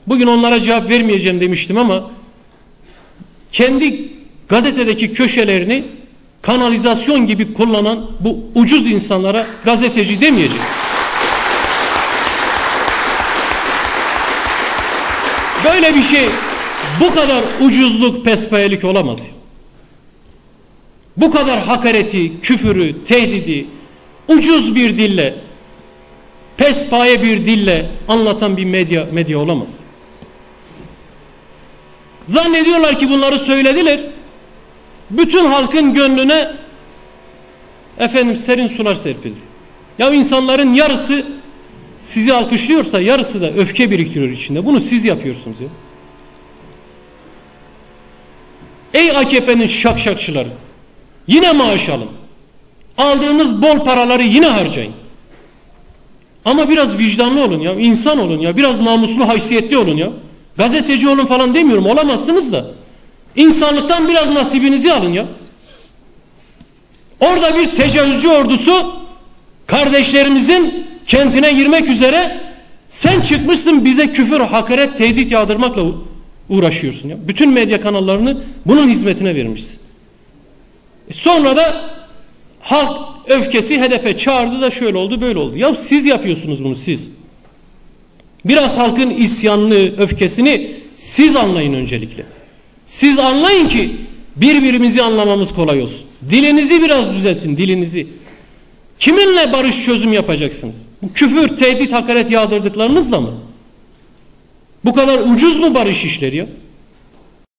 Bugün onlara cevap vermeyeceğim demiştim ama kendi gazetedeki köşelerini kanalizasyon gibi kullanan bu ucuz insanlara gazeteci demeyeceğim. Böyle bir şey, bu kadar ucuzluk, pespayelik olamaz. Bu kadar hakareti, küfürü, tehdidi ucuz bir dille, pespaye bir dille anlatan bir medya olamaz. Zannediyorlar ki bunları söylediler. Bütün halkın gönlüne serin sular serpildi. Ya insanların yarısı sizi alkışlıyorsa yarısı da öfke biriktiriyor içinde. Bunu siz yapıyorsunuz ya. Ey AKP'nin şakşakçıları, yine maaş alın. Aldığınız bol paraları yine harcayın. Ama biraz vicdanlı olun ya, insan olun ya, biraz namuslu, haysiyetli olun ya. Gazeteci olun falan demiyorum, olamazsınız da. İnsanlıktan biraz nasibinizi alın ya. Orada bir tecavüzcü ordusu kardeşlerimizin kentine girmek üzere, sen çıkmışsın bize küfür, hakaret, tehdit yağdırmakla uğraşıyorsun ya. Bütün medya kanallarını bunun hizmetine vermişsin. Sonra da halk öfkesi HDP çağırdı da şöyle oldu böyle oldu. Ya siz yapıyorsunuz bunu, siz. Biraz halkın isyanını, öfkesini siz anlayın öncelikle. Siz anlayın ki birbirimizi anlamamız kolay olsun. Dilinizi biraz düzeltin, dilinizi. Kiminle barış çözüm yapacaksınız? Bu küfür, tehdit, hakaret yağdırdıklarınızla mı? Bu kadar ucuz mu barış işleri ya?